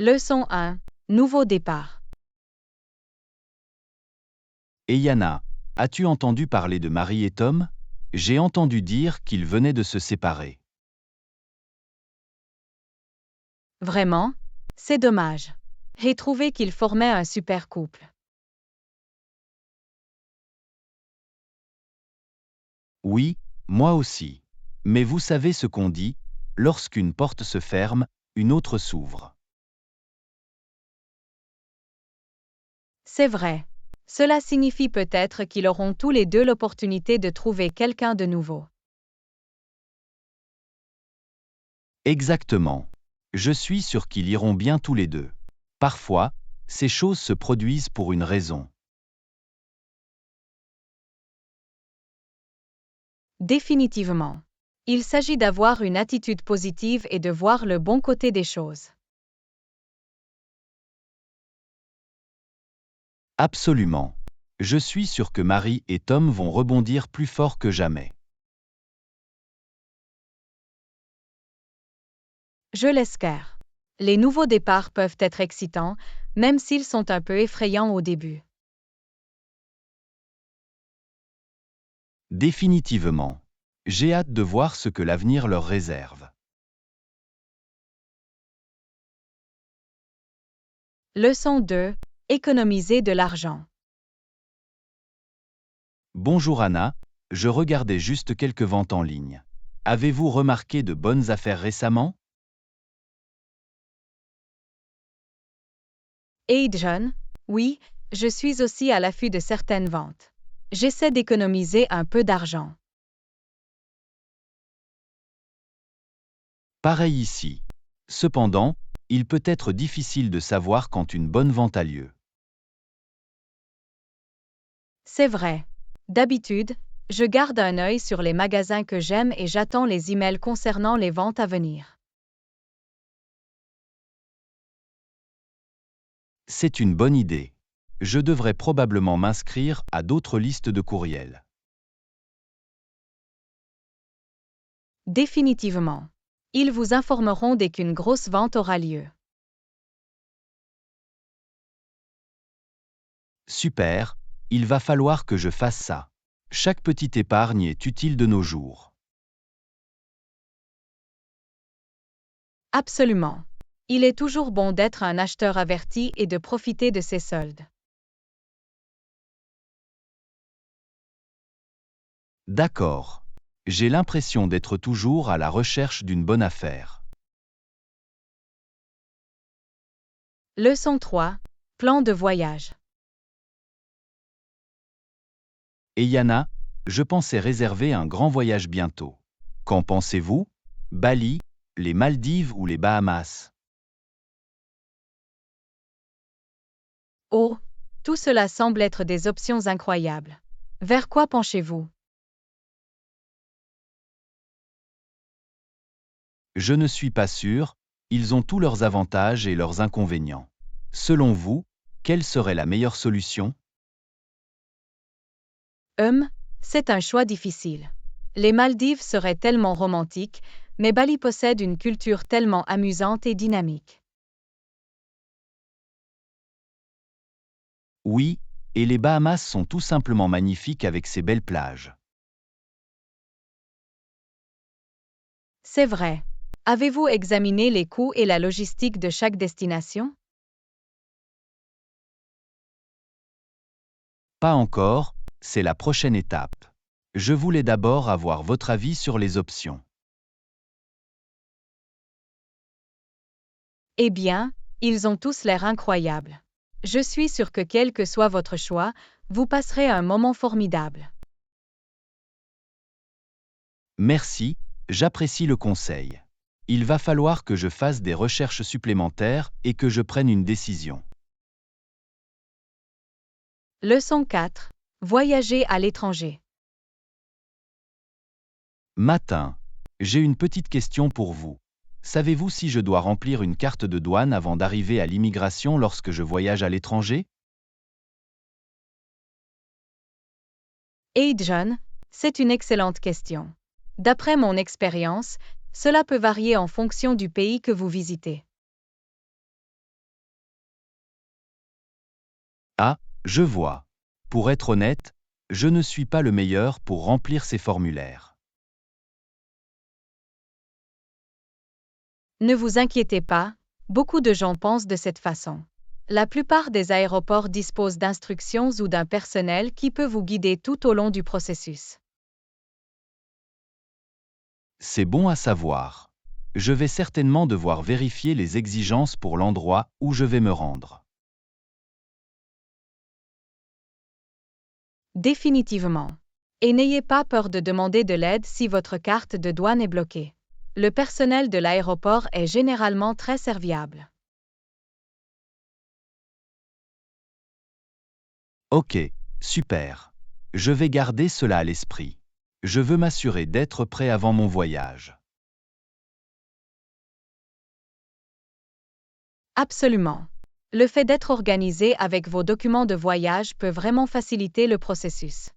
Leçon 1. Nouveau départ. Yana, as-tu entendu parler de Marie et Tom? J'ai entendu dire qu'ils venaient de se séparer. Vraiment? C'est dommage. J'ai trouvé qu'ils formaient un super couple. Oui, moi aussi. Mais vous savez ce qu'on dit, lorsqu'une porte se ferme, une autre s'ouvre. C'est vrai. Cela signifie peut-être qu'ils auront tous les deux l'opportunité de trouver quelqu'un de nouveau. Exactement. Je suis sûr qu'ils iront bien tous les deux. Parfois, ces choses se produisent pour une raison. Définitivement. Il s'agit d'avoir une attitude positive et de voir le bon côté des choses. Absolument. Je suis sûr que Marie et Tom vont rebondir plus fort que jamais. Je l'espère. Les nouveaux départs peuvent être excitants, même s'ils sont un peu effrayants au début. Définitivement. J'ai hâte de voir ce que l'avenir leur réserve. Leçon 2. Économiser de l'argent. Bonjour Anna, je regardais juste quelques ventes en ligne. Avez-vous remarqué de bonnes affaires récemment? Hey John, oui, je suis aussi à l'affût de certaines ventes. J'essaie d'économiser un peu d'argent. Pareil ici. Cependant, il peut être difficile de savoir quand une bonne vente a lieu. C'est vrai. D'habitude, je garde un œil sur les magasins que j'aime et j'attends les emails concernant les ventes à venir. C'est une bonne idée. Je devrais probablement m'inscrire à d'autres listes de courriels. Définitivement. Ils vous informeront dès qu'une grosse vente aura lieu. Super, il va falloir que je fasse ça. Chaque petite épargne est utile de nos jours. Absolument. Il est toujours bon d'être un acheteur averti et de profiter de ses soldes. D'accord. J'ai l'impression d'être toujours à la recherche d'une bonne affaire. Leçon 3. Plan de voyage. Et Yana, je pensais réserver un grand voyage bientôt. Qu'en pensez-vous? Bali, les Maldives ou les Bahamas? Oh, tout cela semble être des options incroyables. Vers quoi penchez-vous? Je ne suis pas sûr, ils ont tous leurs avantages et leurs inconvénients. Selon vous, quelle serait la meilleure solution? C'est un choix difficile. Les Maldives seraient tellement romantiques, mais Bali possède une culture tellement amusante et dynamique. Oui, et les Bahamas sont tout simplement magnifiques avec ces belles plages. C'est vrai. Avez-vous examiné les coûts et la logistique de chaque destination? Pas encore, c'est la prochaine étape. Je voulais d'abord avoir votre avis sur les options. Eh bien, ils ont tous l'air incroyables. Je suis sûre que quel que soit votre choix, vous passerez un moment formidable. Merci, j'apprécie le conseil. Il va falloir que je fasse des recherches supplémentaires et que je prenne une décision. Leçon 4. Voyager à l'étranger. Matin. J'ai une petite question pour vous. Savez-vous si je dois remplir une carte de douane avant d'arriver à l'immigration lorsque je voyage à l'étranger? Hey John, c'est une excellente question. D'après mon expérience, cela peut varier en fonction du pays que vous visitez. Je vois. Pour être honnête, je ne suis pas le meilleur pour remplir ces formulaires. Ne vous inquiétez pas, beaucoup de gens pensent de cette façon. La plupart des aéroports disposent d'instructions ou d'un personnel qui peut vous guider tout au long du processus. C'est bon à savoir. Je vais certainement devoir vérifier les exigences pour l'endroit où je vais me rendre. Définitivement. Et n'ayez pas peur de demander de l'aide si votre carte de douane est bloquée. Le personnel de l'aéroport est généralement très serviable. Ok, super. Je vais garder cela à l'esprit. Je veux m'assurer d'être prêt avant mon voyage. Absolument. Le fait d'être organisé avec vos documents de voyage peut vraiment faciliter le processus.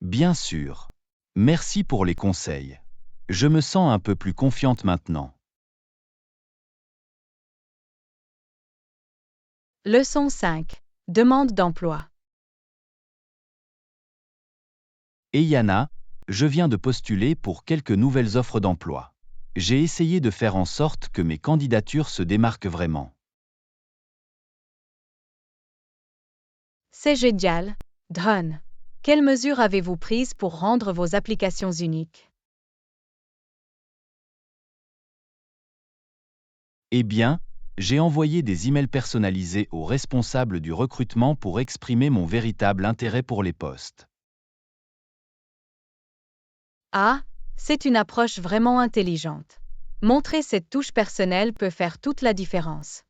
Bien sûr. Merci pour les conseils. Je me sens un peu plus confiante maintenant. Leçon 5. Demande d'emploi. Et Yana, je viens de postuler pour quelques nouvelles offres d'emploi. J'ai essayé de faire en sorte que mes candidatures se démarquent vraiment. C'est génial, Dron. Quelles mesures avez-vous prises pour rendre vos applications uniques? Eh bien, j'ai envoyé des emails personnalisés aux responsables du recrutement pour exprimer mon véritable intérêt pour les postes. Ah, c'est une approche vraiment intelligente. Montrer cette touche personnelle peut faire toute la différence.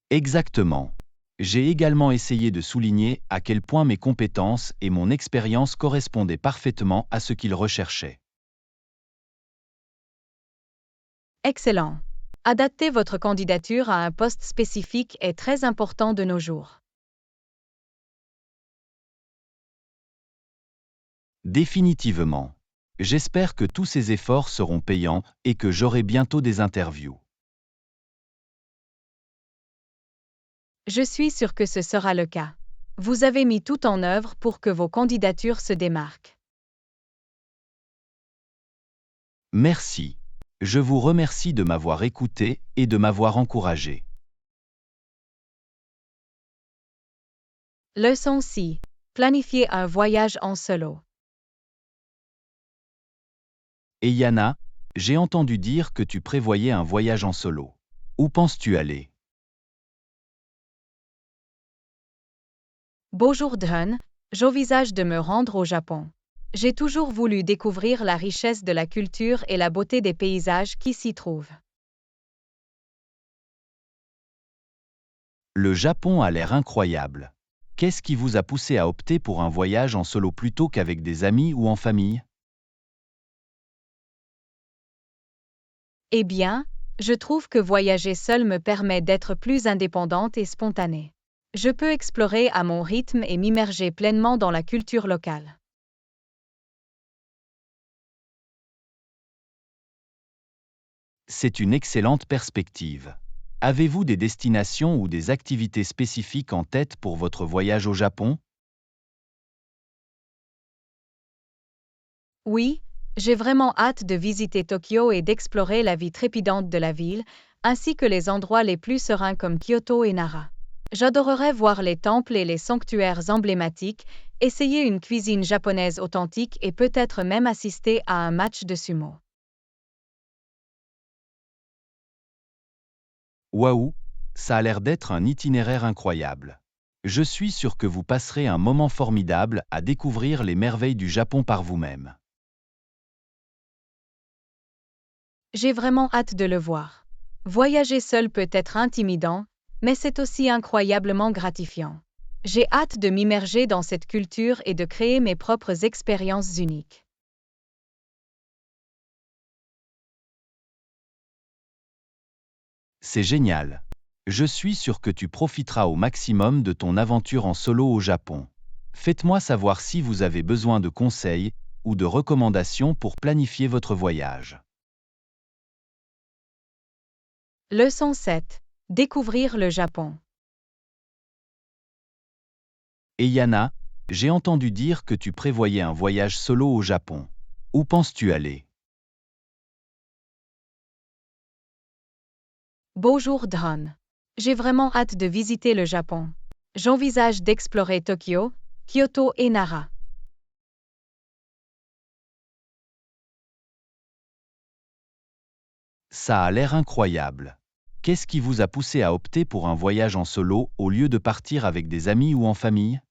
Exactement. J'ai également essayé de souligner à quel point mes compétences et mon expérience correspondaient parfaitement à ce qu'ils recherchaient. Excellent. Adapter votre candidature à un poste spécifique est très important de nos jours. Définitivement. J'espère que tous ces efforts seront payants et que j'aurai bientôt des interviews. Je suis sûr que ce sera le cas. Vous avez mis tout en œuvre pour que vos candidatures se démarquent. Merci. Je vous remercie de m'avoir écouté et de m'avoir encouragé. Leçon 6. Planifier un voyage en solo. Et Yana, j'ai entendu dire que tu prévoyais un voyage en solo. Où penses-tu aller? Bonjour Dron, j'envisage de me rendre au Japon. J'ai toujours voulu découvrir la richesse de la culture et la beauté des paysages qui s'y trouvent. Le Japon a l'air incroyable. Qu'est-ce qui vous a poussé à opter pour un voyage en solo plutôt qu'avec des amis ou en famille? Eh bien, je trouve que voyager seul me permet d'être plus indépendante et spontanée. Je peux explorer à mon rythme et m'immerger pleinement dans la culture locale. C'est une excellente perspective. Avez-vous des destinations ou des activités spécifiques en tête pour votre voyage au Japon? Oui, j'ai vraiment hâte de visiter Tokyo et d'explorer la vie trépidante de la ville, ainsi que les endroits les plus sereins comme Kyoto et Nara. J'adorerais voir les temples et les sanctuaires emblématiques, essayer une cuisine japonaise authentique et peut-être même assister à un match de sumo. Waouh, ça a l'air d'être un itinéraire incroyable. Je suis sûr que vous passerez un moment formidable à découvrir les merveilles du Japon par vous-même. J'ai vraiment hâte de le voir. Voyager seul peut être intimidant, mais c'est aussi incroyablement gratifiant. J'ai hâte de m'immerger dans cette culture et de créer mes propres expériences uniques. C'est génial. Je suis sûr que tu profiteras au maximum de ton aventure en solo au Japon. Faites-moi savoir si vous avez besoin de conseils ou de recommandations pour planifier votre voyage. Leçon 7. Découvrir le Japon. Yana, j'ai entendu dire que tu prévoyais un voyage solo au Japon. Où penses-tu aller? Bonjour Dron. J'ai vraiment hâte de visiter le Japon. J'envisage d'explorer Tokyo, Kyoto et Nara. Ça a l'air incroyable. Qu'est-ce qui vous a poussé à opter pour un voyage en solo au lieu de partir avec des amis ou en famille?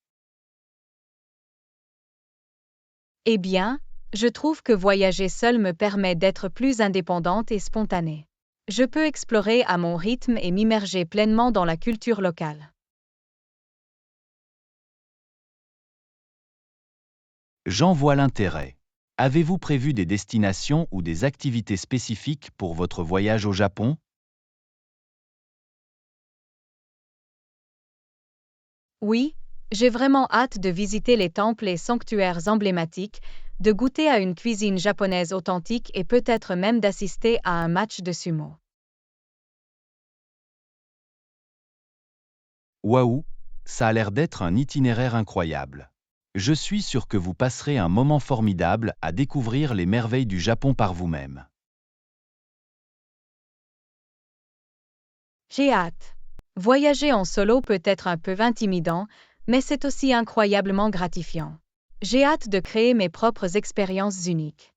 Eh bien, je trouve que voyager seul me permet d'être plus indépendante et spontanée. Je peux explorer à mon rythme et m'immerger pleinement dans la culture locale. J'en vois l'intérêt. Avez-vous prévu des destinations ou des activités spécifiques pour votre voyage au Japon? Oui, j'ai vraiment hâte de visiter les temples et sanctuaires emblématiques, de goûter à une cuisine japonaise authentique et peut-être même d'assister à un match de sumo. Waouh, ça a l'air d'être un itinéraire incroyable. Je suis sûr que vous passerez un moment formidable à découvrir les merveilles du Japon par vous-même. J'ai hâte. Voyager en solo peut être un peu intimidant, mais c'est aussi incroyablement gratifiant. J'ai hâte de créer mes propres expériences uniques.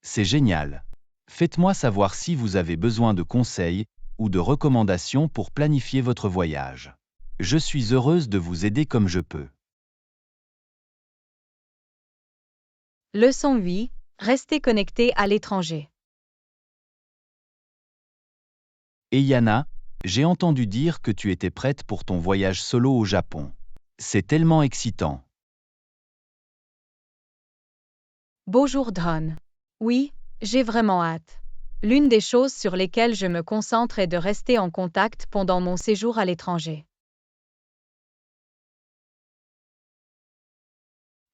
C'est génial. Faites-moi savoir si vous avez besoin de conseils ou de recommandations pour planifier votre voyage. Je suis heureuse de vous aider comme je peux. Leçon 8. Rester connecté à l'étranger. Yana, j'ai entendu dire que tu étais prête pour ton voyage solo au Japon. C'est tellement excitant. Bonjour Dron. Oui, j'ai vraiment hâte. L'une des choses sur lesquelles je me concentre est de rester en contact pendant mon séjour à l'étranger.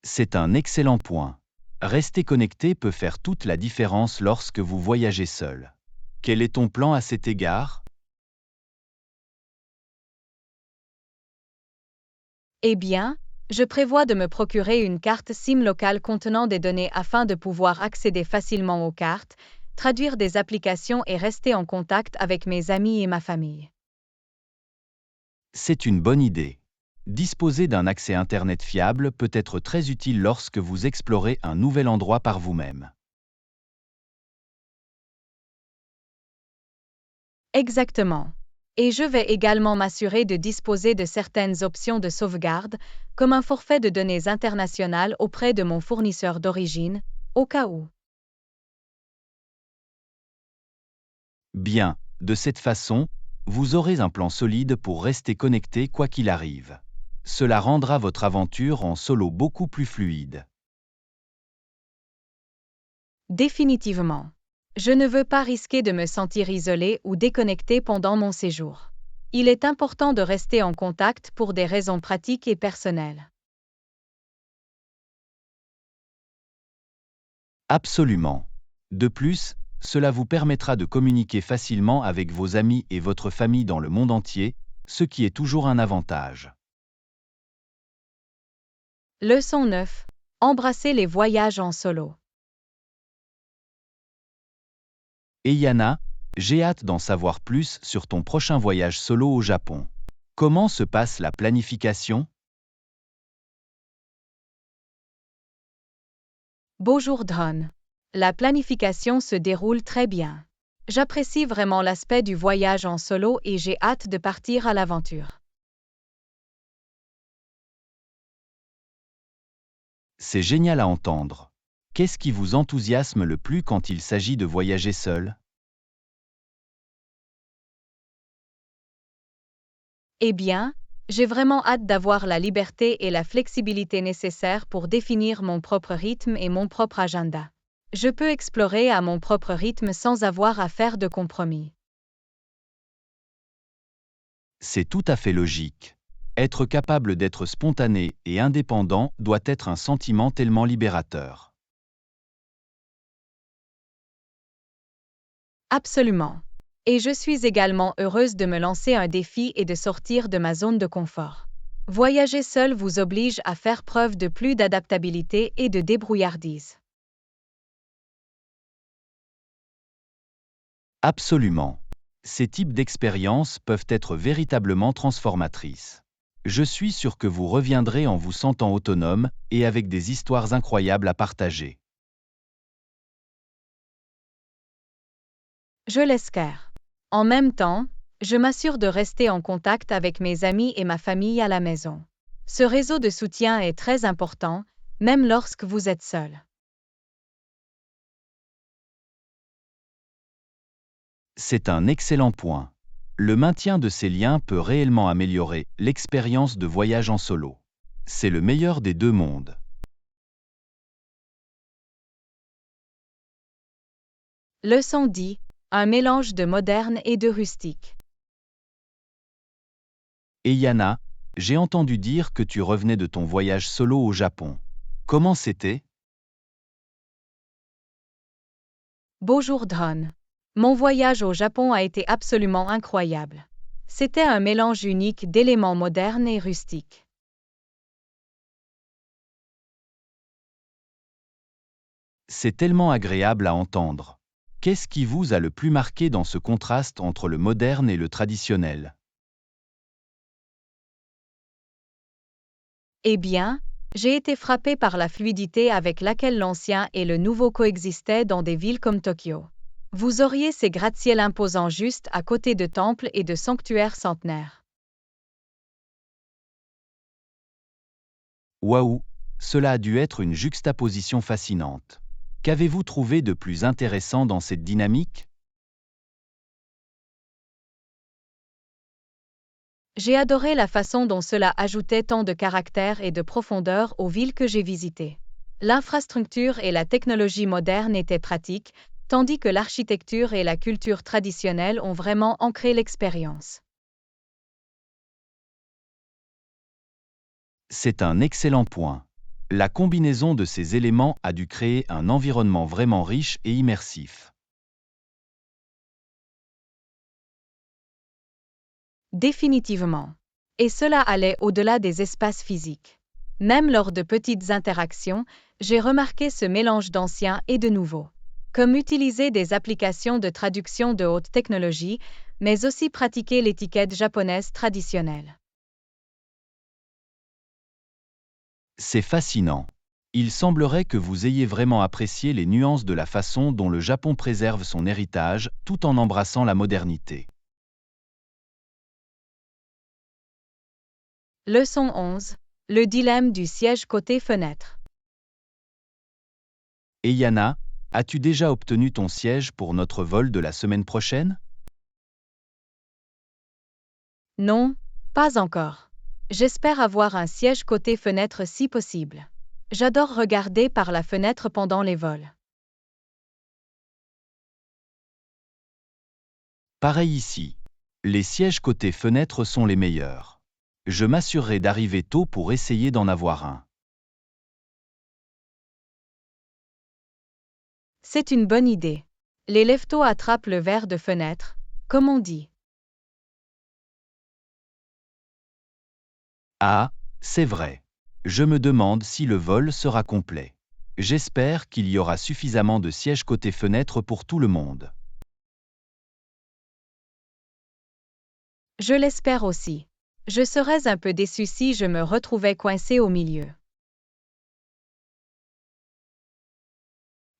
C'est un excellent point. Rester connecté peut faire toute la différence lorsque vous voyagez seul. Quel est ton plan à cet égard? Eh bien, je prévois de me procurer une carte SIM locale contenant des données afin de pouvoir accéder facilement aux cartes, traduire des applications et rester en contact avec mes amis et ma famille. C'est une bonne idée. Disposer d'un accès Internet fiable peut être très utile lorsque vous explorez un nouvel endroit par vous-même. Exactement. Et je vais également m'assurer de disposer de certaines options de sauvegarde, comme un forfait de données internationales auprès de mon fournisseur d'origine, au cas où. Bien, de cette façon, vous aurez un plan solide pour rester connecté quoi qu'il arrive. Cela rendra votre aventure en solo beaucoup plus fluide. Définitivement. Je ne veux pas risquer de me sentir isolé ou déconnecté pendant mon séjour. Il est important de rester en contact pour des raisons pratiques et personnelles. Absolument. De plus, cela vous permettra de communiquer facilement avec vos amis et votre famille dans le monde entier, ce qui est toujours un avantage. Leçon 9. Embrasser les voyages en solo. Yana, j'ai hâte d'en savoir plus sur ton prochain voyage solo au Japon. Comment se passe la planification? Bonjour Dron. La planification se déroule très bien. J'apprécie vraiment l'aspect du voyage en solo et j'ai hâte de partir à l'aventure. C'est génial à entendre. Qu'est-ce qui vous enthousiasme le plus quand il s'agit de voyager seul? Eh bien, j'ai vraiment hâte d'avoir la liberté et la flexibilité nécessaires pour définir mon propre rythme et mon propre agenda. Je peux explorer à mon propre rythme sans avoir à faire de compromis. C'est tout à fait logique. Être capable d'être spontané et indépendant doit être un sentiment tellement libérateur. Absolument. Et je suis également heureuse de me lancer un défi et de sortir de ma zone de confort. Voyager seul vous oblige à faire preuve de plus d'adaptabilité et de débrouillardise. Absolument. Ces types d'expériences peuvent être véritablement transformatrices. Je suis sûr que vous reviendrez en vous sentant autonome et avec des histoires incroyables à partager. Je l'espère. En même temps, je m'assure de rester en contact avec mes amis et ma famille à la maison. Ce réseau de soutien est très important, même lorsque vous êtes seul. C'est un excellent point. Le maintien de ces liens peut réellement améliorer l'expérience de voyage en solo. C'est le meilleur des deux mondes. Leçon 10. Un mélange de moderne et de rustique. Et Yana, j'ai entendu dire que tu revenais de ton voyage solo au Japon. Comment c'était? Bonjour Dron. Mon voyage au Japon a été absolument incroyable. C'était un mélange unique d'éléments modernes et rustiques. C'est tellement agréable à entendre. Qu'est-ce qui vous a le plus marqué dans ce contraste entre le moderne et le traditionnel? Eh bien, j'ai été frappé par la fluidité avec laquelle l'ancien et le nouveau coexistaient dans des villes comme Tokyo. Vous auriez ces gratte-ciels imposants juste à côté de temples et de sanctuaires centenaires. Waouh, cela a dû être une juxtaposition fascinante. Qu'avez-vous trouvé de plus intéressant dans cette dynamique? J'ai adoré la façon dont cela ajoutait tant de caractère et de profondeur aux villes que j'ai visitées. L'infrastructure et la technologie moderne étaient pratiques, tandis que l'architecture et la culture traditionnelle ont vraiment ancré l'expérience. C'est un excellent point. La combinaison de ces éléments a dû créer un environnement vraiment riche et immersif. Définitivement. Et cela allait au-delà des espaces physiques. Même lors de petites interactions, j'ai remarqué ce mélange d'ancien et de nouveau. Comme utiliser des applications de traduction de haute technologie, mais aussi pratiquer l'étiquette japonaise traditionnelle. C'est fascinant. Il semblerait que vous ayez vraiment apprécié les nuances de la façon dont le Japon préserve son héritage tout en embrassant la modernité. Leçon 11. Le dilemme du siège côté fenêtre. Et Yana, as-tu déjà obtenu ton siège pour notre vol de la semaine prochaine? Non, pas encore. J'espère avoir un siège côté fenêtre si possible. J'adore regarder par la fenêtre pendant les vols. Pareil ici. Les sièges côté fenêtre sont les meilleurs. Je m'assurerai d'arriver tôt pour essayer d'en avoir un. C'est une bonne idée. Les lève-tôt attrapent le verre de fenêtre, comme on dit. Ah, c'est vrai. Je me demande si le vol sera complet. J'espère qu'il y aura suffisamment de sièges côté fenêtre pour tout le monde. Je l'espère aussi. Je serais un peu déçu si je me retrouvais coincé au milieu.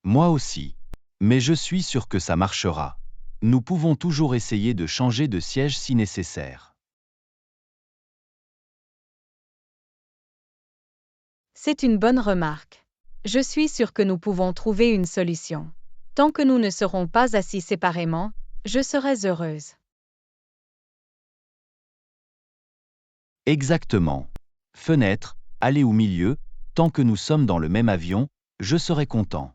Moi aussi. Mais je suis sûr que ça marchera. Nous pouvons toujours essayer de changer de siège si nécessaire. C'est une bonne remarque. Je suis sûr que nous pouvons trouver une solution. Tant que nous ne serons pas assis séparément, je serai heureuse. Exactement. Fenêtre, aller au milieu, tant que nous sommes dans le même avion, je serai content.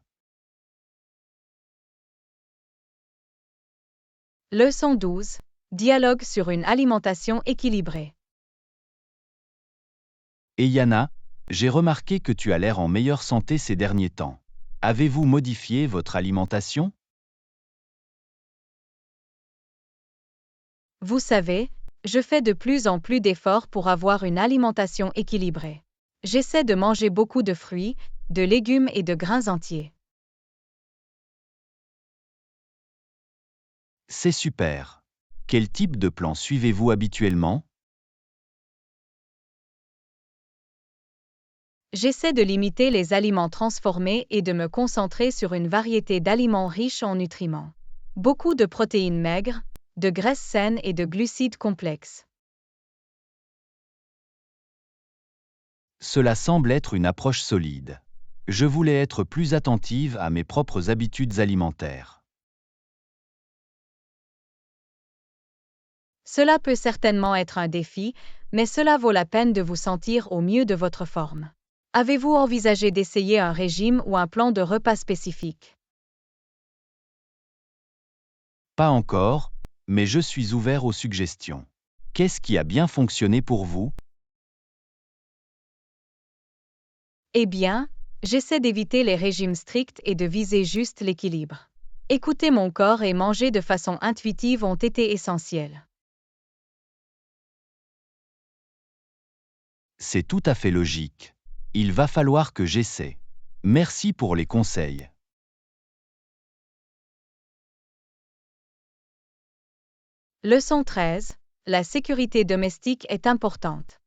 Leçon 12. Dialogue sur une alimentation équilibrée. Et Yana, j'ai remarqué que tu as l'air en meilleure santé ces derniers temps. Avez-vous modifié votre alimentation? Vous savez, je fais de plus en plus d'efforts pour avoir une alimentation équilibrée. J'essaie de manger beaucoup de fruits, de légumes et de grains entiers. C'est super. Quel type de plan suivez-vous habituellement? J'essaie de limiter les aliments transformés et de me concentrer sur une variété d'aliments riches en nutriments. Beaucoup de protéines maigres, de graisses saines et de glucides complexes. Cela semble être une approche solide. Je voulais être plus attentive à mes propres habitudes alimentaires. Cela peut certainement être un défi, mais cela vaut la peine de vous sentir au mieux de votre forme. Avez-vous envisagé d'essayer un régime ou un plan de repas spécifique? Pas encore, mais je suis ouvert aux suggestions. Qu'est-ce qui a bien fonctionné pour vous? Eh bien, j'essaie d'éviter les régimes stricts et de viser juste l'équilibre. Écouter mon corps et manger de façon intuitive ont été essentiels. C'est tout à fait logique. Il va falloir que j'essaie. Merci pour les conseils. Leçon 13. La sécurité domestique est importante.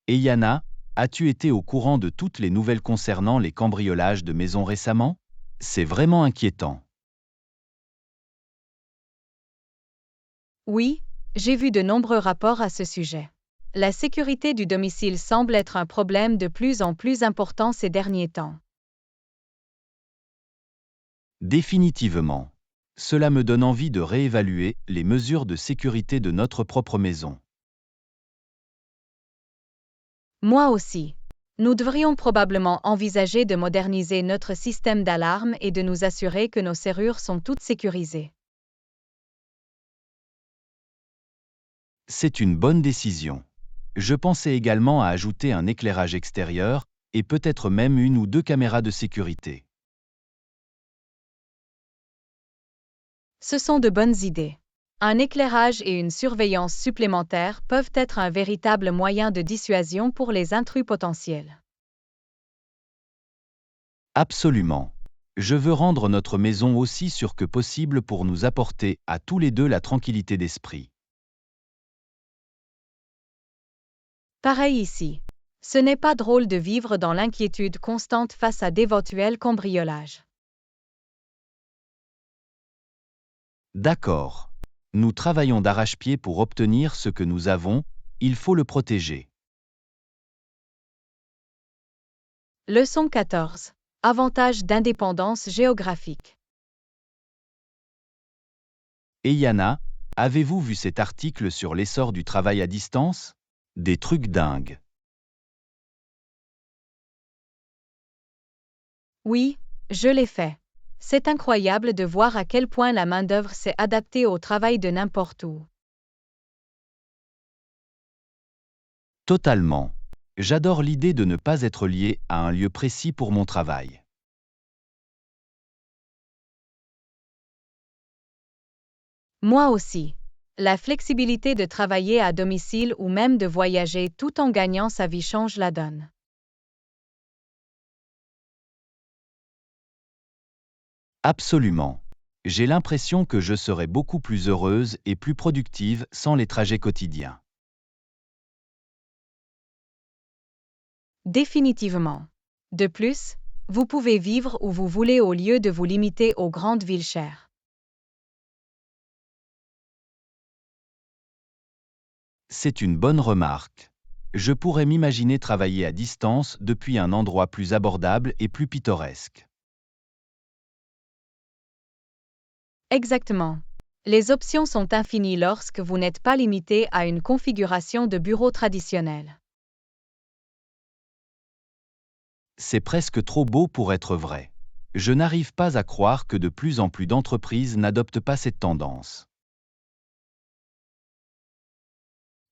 Et Yana, as-tu été au courant de toutes les nouvelles concernant les cambriolages de maisons récemment? C'est vraiment inquiétant. Oui, j'ai vu de nombreux rapports à ce sujet. La sécurité du domicile semble être un problème de plus en plus important ces derniers temps. Définitivement. Cela me donne envie de réévaluer les mesures de sécurité de notre propre maison. Moi aussi. Nous devrions probablement envisager de moderniser notre système d'alarme et de nous assurer que nos serrures sont toutes sécurisées. C'est une bonne décision. Je pensais également à ajouter un éclairage extérieur et peut-être même une ou deux caméras de sécurité. Ce sont de bonnes idées. Un éclairage et une surveillance supplémentaires peuvent être un véritable moyen de dissuasion pour les intrus potentiels. Absolument. Je veux rendre notre maison aussi sûre que possible pour nous apporter à tous les deux la tranquillité d'esprit. Pareil ici. Ce n'est pas drôle de vivre dans l'inquiétude constante face à d'éventuels cambriolages. D'accord. Nous travaillons d'arrache-pied pour obtenir ce que nous avons, il faut le protéger. Leçon 14. Avantage d'indépendance géographique. Et Yana, avez-vous vu cet article sur l'essor du travail à distance? Des trucs dingues. Oui, je l'ai fait. C'est incroyable de voir à quel point la main-d'œuvre s'est adaptée au travail de n'importe où. Totalement. J'adore l'idée de ne pas être lié à un lieu précis pour mon travail. Moi aussi. La flexibilité de travailler à domicile ou même de voyager tout en gagnant sa vie change la donne. Absolument. J'ai l'impression que je serais beaucoup plus heureuse et plus productive sans les trajets quotidiens. Définitivement. De plus, vous pouvez vivre où vous voulez au lieu de vous limiter aux grandes villes chères. C'est une bonne remarque. Je pourrais m'imaginer travailler à distance depuis un endroit plus abordable et plus pittoresque. Exactement. Les options sont infinies lorsque vous n'êtes pas limité à une configuration de bureau traditionnelle. C'est presque trop beau pour être vrai. Je n'arrive pas à croire que de plus en plus d'entreprises n'adoptent pas cette tendance.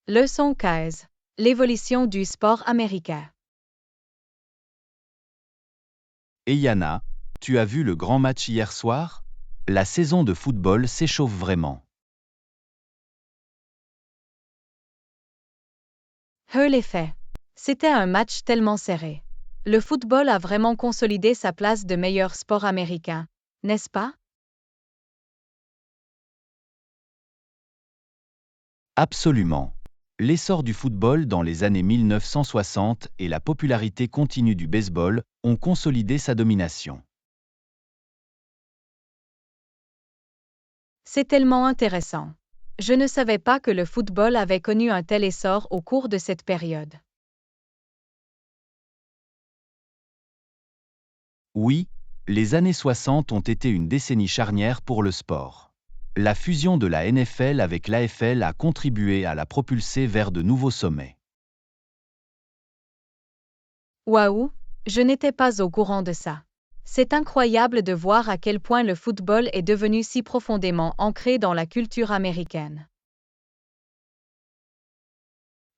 Leçon 15. L'évolution du sport américain. Et Yana, tu as vu le grand match hier soir? La saison de football s'échauffe vraiment. L'effet. C'était un match tellement serré. Le football a vraiment consolidé sa place de meilleur sport américain, n'est-ce pas? Absolument. L'essor du football dans les années 1960 et la popularité continue du baseball ont consolidé sa domination. C'est tellement intéressant. Je ne savais pas que le football avait connu un tel essor au cours de cette période. Oui, les années 60 ont été une décennie charnière pour le sport. La fusion de la NFL avec l'AFL a contribué à la propulser vers de nouveaux sommets. Waouh, je n'étais pas au courant de ça. C'est incroyable de voir à quel point le football est devenu si profondément ancré dans la culture américaine.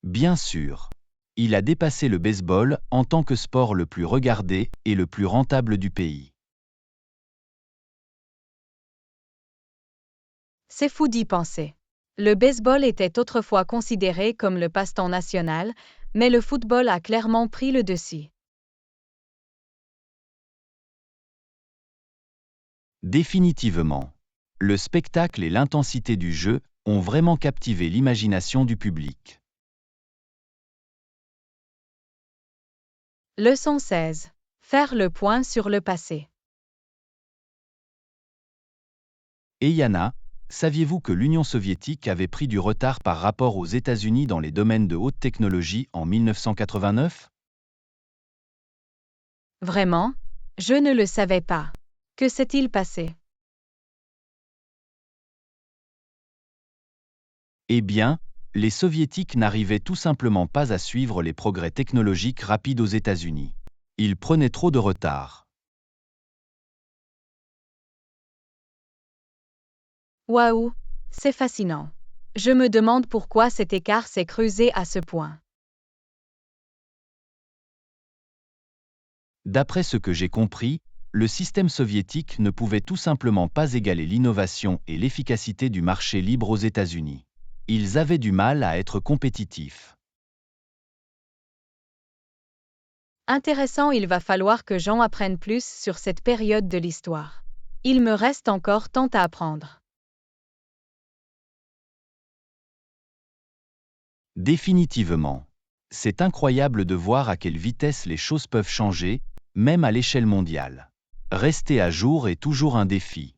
Bien sûr. Il a dépassé le baseball en tant que sport le plus regardé et le plus rentable du pays. C'est fou d'y penser. Le baseball était autrefois considéré comme le passe-temps national, mais le football a clairement pris le dessus. Définitivement. Le spectacle et l'intensité du jeu ont vraiment captivé l'imagination du public. Leçon 16. Faire le point sur le passé. Et Yana, saviez-vous que l'Union soviétique avait pris du retard par rapport aux États-Unis dans les domaines de haute technologie en 1989? Vraiment? Je ne le savais pas. Que s'est-il passé? Eh bien, les Soviétiques n'arrivaient tout simplement pas à suivre les progrès technologiques rapides aux États-Unis. Ils prenaient trop de retard. Waouh, c'est fascinant. Je me demande pourquoi cet écart s'est creusé à ce point. D'après ce que j'ai compris, le système soviétique ne pouvait tout simplement pas égaler l'innovation et l'efficacité du marché libre aux États-Unis. Ils avaient du mal à être compétitifs. Intéressant, il va falloir que j'en apprenne plus sur cette période de l'histoire. Il me reste encore tant à apprendre. Définitivement. C'est incroyable de voir à quelle vitesse les choses peuvent changer, même à l'échelle mondiale. Rester à jour est toujours un défi.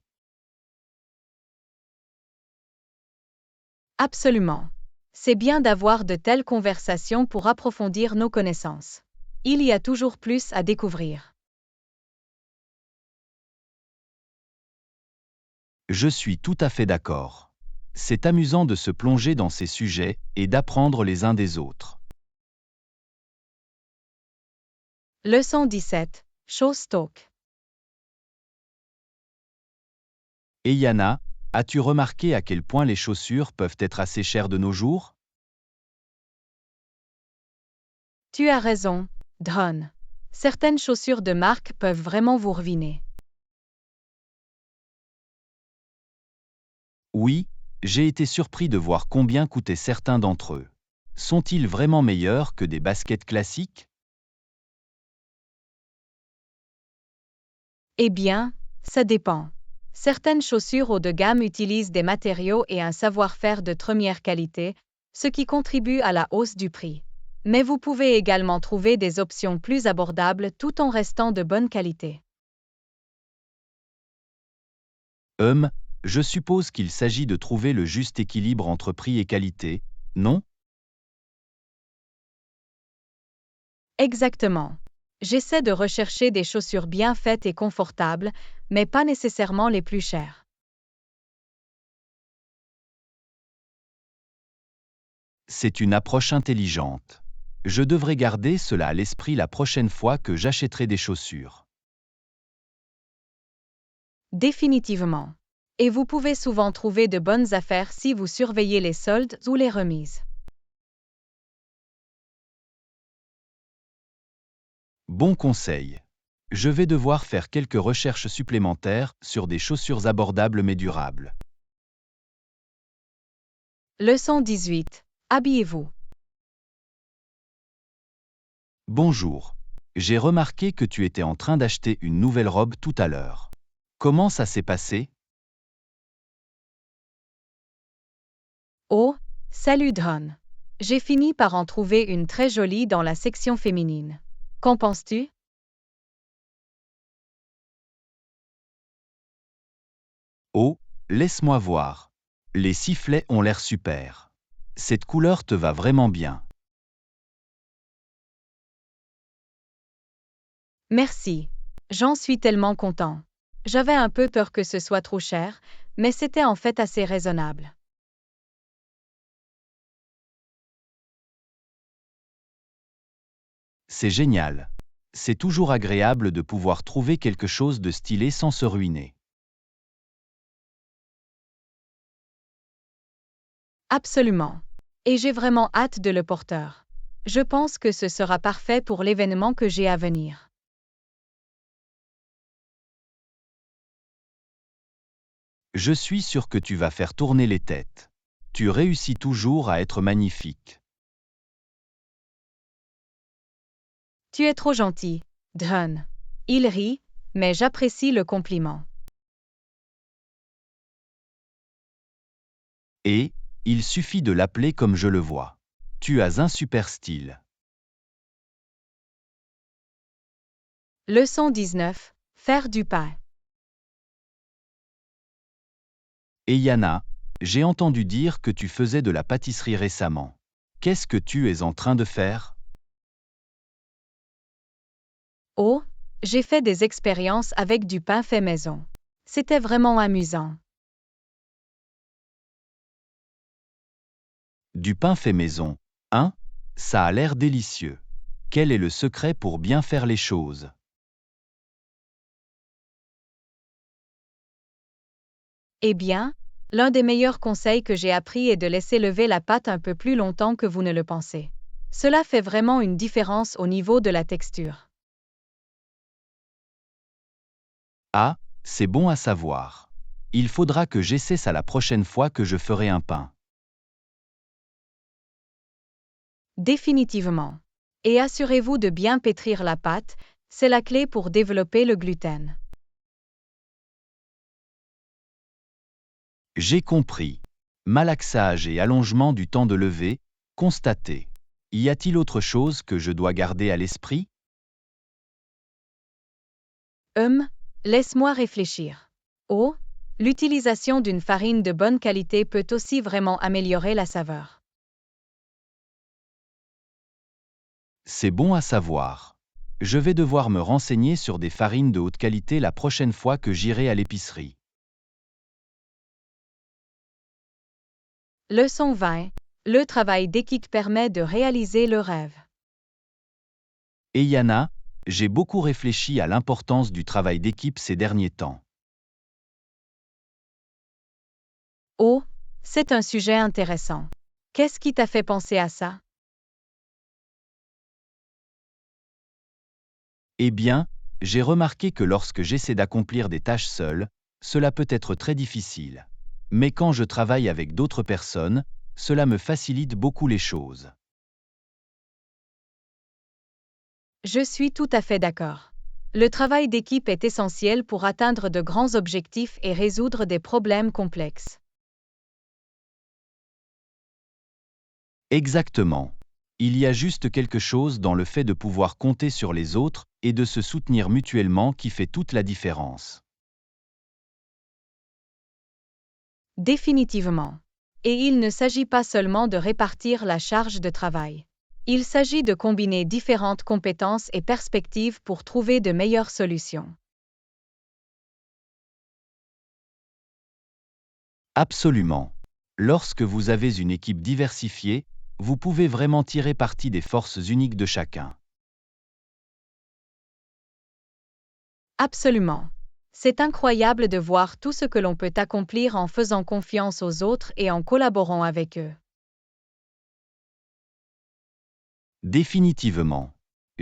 Absolument. C'est bien d'avoir de telles conversations pour approfondir nos connaissances. Il y a toujours plus à découvrir. Je suis tout à fait d'accord. C'est amusant de se plonger dans ces sujets et d'apprendre les uns des autres. Leçon 17. Chose talk. Et Yana, as-tu remarqué à quel point les chaussures peuvent être assez chères de nos jours? Tu as raison, Dron. Certaines chaussures de marque peuvent vraiment vous ruiner. Oui, j'ai été surpris de voir combien coûtaient certains d'entre eux. Sont-ils vraiment meilleurs que des baskets classiques? Eh bien, ça dépend. Certaines chaussures haut de gamme utilisent des matériaux et un savoir-faire de première qualité, ce qui contribue à la hausse du prix. Mais vous pouvez également trouver des options plus abordables tout en restant de bonne qualité. Je suppose qu'il s'agit de trouver le juste équilibre entre prix et qualité, non? Exactement. J'essaie de rechercher des chaussures bien faites et confortables, mais pas nécessairement les plus chères. C'est une approche intelligente. Je devrais garder cela à l'esprit la prochaine fois que j'achèterai des chaussures. Définitivement. Et vous pouvez souvent trouver de bonnes affaires si vous surveillez les soldes ou les remises. Bon conseil. Je vais devoir faire quelques recherches supplémentaires sur des chaussures abordables mais durables. Leçon 18. Habillez-vous. Bonjour. J'ai remarqué que tu étais en train d'acheter une nouvelle robe tout à l'heure. Comment ça s'est passé? Oh, salut Don. J'ai fini par en trouver une très jolie dans la section féminine. Qu'en penses-tu? Oh, laisse-moi voir. Les sifflets ont l'air super. Cette couleur te va vraiment bien. Merci. J'en suis tellement content. J'avais un peu peur que ce soit trop cher, mais c'était en fait assez raisonnable. C'est génial. C'est toujours agréable de pouvoir trouver quelque chose de stylé sans se ruiner. Absolument. Et j'ai vraiment hâte de le porteur. Je pense que ce sera parfait pour l'événement que j'ai à venir. Je suis sûr que tu vas faire tourner les têtes. Tu réussis toujours à être magnifique. Tu es trop gentil, Don. Il rit, mais j'apprécie le compliment. Et, il suffit de l'appeler comme je le vois. Tu as un super style. Leçon 19. Faire du pain. Et Yana, j'ai entendu dire que tu faisais de la pâtisserie récemment. Qu'est-ce que tu es en train de faire? Oh, j'ai fait des expériences avec du pain fait maison. C'était vraiment amusant. Du pain fait maison, hein? Ça a l'air délicieux. Quel est le secret pour bien faire les choses? Eh bien, l'un des meilleurs conseils que j'ai appris est de laisser lever la pâte un peu plus longtemps que vous ne le pensez. Cela fait vraiment une différence au niveau de la texture. Ah, c'est bon à savoir. Il faudra que j'essaie ça la prochaine fois que je ferai un pain. Définitivement. Et assurez-vous de bien pétrir la pâte, c'est la clé pour développer le gluten. J'ai compris. Malaxage et allongement du temps de lever, constaté. Y a-t-il autre chose que je dois garder à l'esprit? Laisse-moi réfléchir. Oh, l'utilisation d'une farine de bonne qualité peut aussi vraiment améliorer la saveur. C'est bon à savoir. Je vais devoir me renseigner sur des farines de haute qualité la prochaine fois que j'irai à l'épicerie. Leçon 20. Le travail d'équipe permet de réaliser le rêve. Et Yana, j'ai beaucoup réfléchi à l'importance du travail d'équipe ces derniers temps. Oh, c'est un sujet intéressant. Qu'est-ce qui t'a fait penser à ça? Eh bien, j'ai remarqué que lorsque j'essaie d'accomplir des tâches seul, cela peut être très difficile. Mais quand je travaille avec d'autres personnes, cela me facilite beaucoup les choses. Je suis tout à fait d'accord. Le travail d'équipe est essentiel pour atteindre de grands objectifs et résoudre des problèmes complexes. Exactement. Il y a juste quelque chose dans le fait de pouvoir compter sur les autres et de se soutenir mutuellement qui fait toute la différence. Définitivement. Et il ne s'agit pas seulement de répartir la charge de travail. Il s'agit de combiner différentes compétences et perspectives pour trouver de meilleures solutions. Absolument. Lorsque vous avez une équipe diversifiée, vous pouvez vraiment tirer parti des forces uniques de chacun. Absolument. C'est incroyable de voir tout ce que l'on peut accomplir en faisant confiance aux autres et en collaborant avec eux. Définitivement.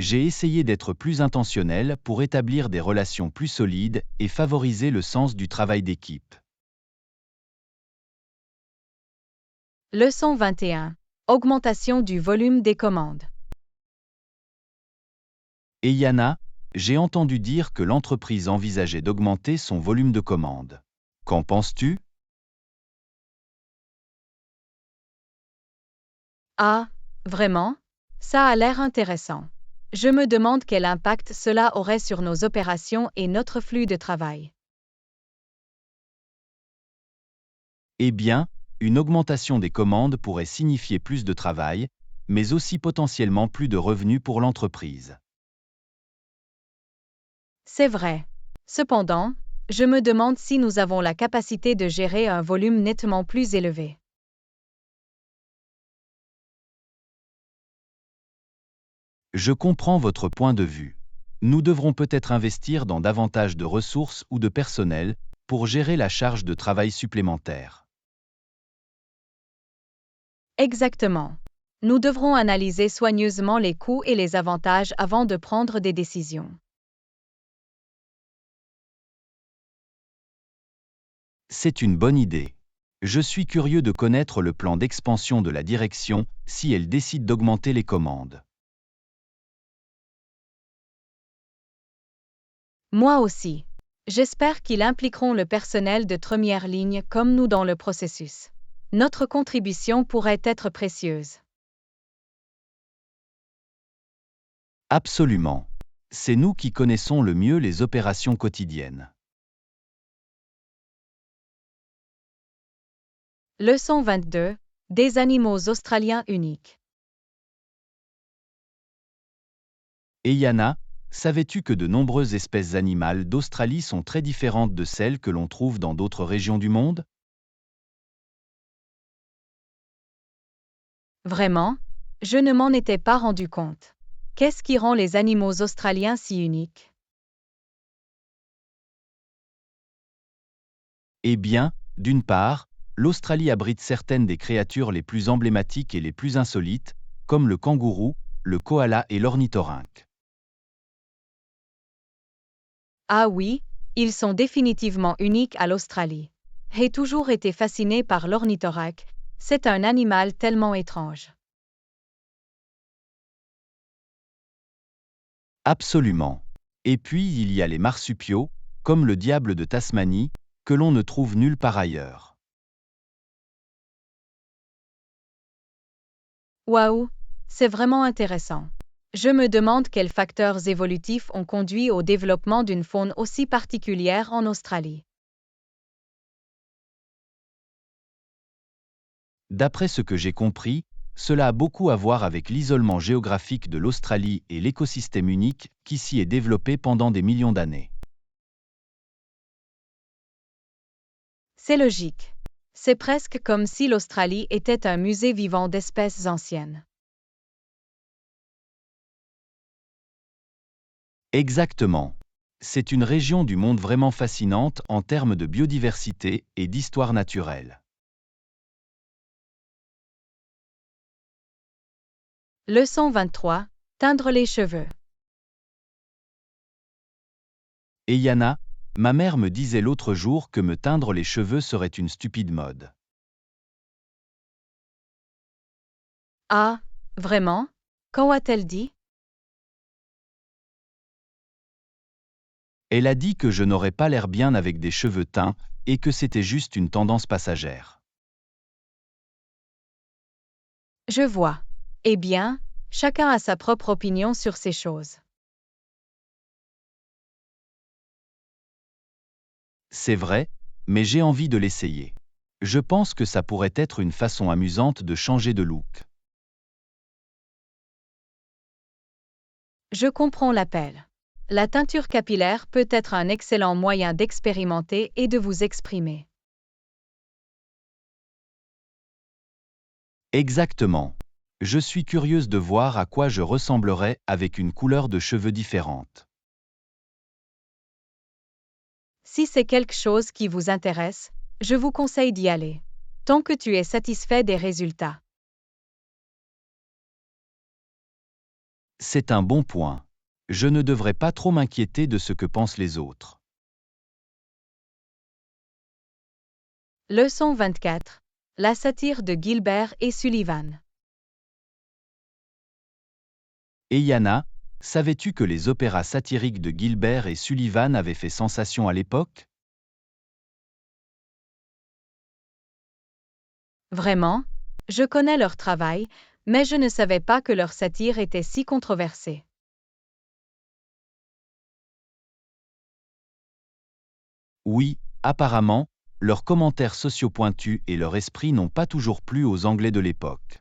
J'ai essayé d'être plus intentionnel pour établir des relations plus solides et favoriser le sens du travail d'équipe. Leçon 21. Augmentation du volume des commandes. Et Yana, j'ai entendu dire que l'entreprise envisageait d'augmenter son volume de commandes. Qu'en penses-tu? Ah, vraiment? Ça a l'air intéressant. Je me demande quel impact cela aurait sur nos opérations et notre flux de travail. Eh bien, une augmentation des commandes pourrait signifier plus de travail, mais aussi potentiellement plus de revenus pour l'entreprise. C'est vrai. Cependant, je me demande si nous avons la capacité de gérer un volume nettement plus élevé. Je comprends votre point de vue. Nous devrons peut-être investir dans davantage de ressources ou de personnel pour gérer la charge de travail supplémentaire. Exactement. Nous devrons analyser soigneusement les coûts et les avantages avant de prendre des décisions. C'est une bonne idée. Je suis curieux de connaître le plan d'expansion de la direction si elle décide d'augmenter les commandes. Moi aussi. J'espère qu'ils impliqueront le personnel de première ligne comme nous dans le processus. Notre contribution pourrait être précieuse. Absolument. C'est nous qui connaissons le mieux les opérations quotidiennes. Leçon 22. Des animaux australiens uniques. Et Yana, savais-tu que de nombreuses espèces animales d'Australie sont très différentes de celles que l'on trouve dans d'autres régions du monde? Vraiment? Je ne m'en étais pas rendu compte. Qu'est-ce qui rend les animaux australiens si uniques? Eh bien, d'une part, l'Australie abrite certaines des créatures les plus emblématiques et les plus insolites, comme le kangourou, le koala et l'ornithorynque. Ah oui, ils sont définitivement uniques à l'Australie. J'ai toujours été fasciné par l'ornithorynque, c'est un animal tellement étrange. Absolument. Et puis il y a les marsupiaux, comme le diable de Tasmanie, que l'on ne trouve nulle part ailleurs. Waouh, c'est vraiment intéressant. Je me demande quels facteurs évolutifs ont conduit au développement d'une faune aussi particulière en Australie. D'après ce que j'ai compris, cela a beaucoup à voir avec l'isolement géographique de l'Australie et l'écosystème unique qui s'y est développé pendant des millions d'années. C'est logique. C'est presque comme si l'Australie était un musée vivant d'espèces anciennes. Exactement. C'est une région du monde vraiment fascinante en termes de biodiversité et d'histoire naturelle. Leçon 23. Teindre les cheveux. Et Yana, ma mère me disait l'autre jour que me teindre les cheveux serait une stupide mode. Ah, vraiment? Quand a-t-elle dit? Elle a dit que je n'aurais pas l'air bien avec des cheveux teints et que c'était juste une tendance passagère. Je vois. Eh bien, chacun a sa propre opinion sur ces choses. C'est vrai, mais j'ai envie de l'essayer. Je pense que ça pourrait être une façon amusante de changer de look. Je comprends l'appel. La teinture capillaire peut être un excellent moyen d'expérimenter et de vous exprimer. Exactement. Je suis curieuse de voir à quoi je ressemblerais avec une couleur de cheveux différente. Si c'est quelque chose qui vous intéresse, je vous conseille d'y aller. Tant que tu es satisfait des résultats. C'est un bon point. Je ne devrais pas trop m'inquiéter de ce que pensent les autres. Leçon 24. La satire de Gilbert et Sullivan. Yana, savais-tu que les opéras satiriques de Gilbert et Sullivan avaient fait sensation à l'époque? Vraiment? Je connais leur travail, mais je ne savais pas que leur satire était si controversée. Oui, apparemment, leurs commentaires sociaux pointus et leur esprit n'ont pas toujours plu aux Anglais de l'époque.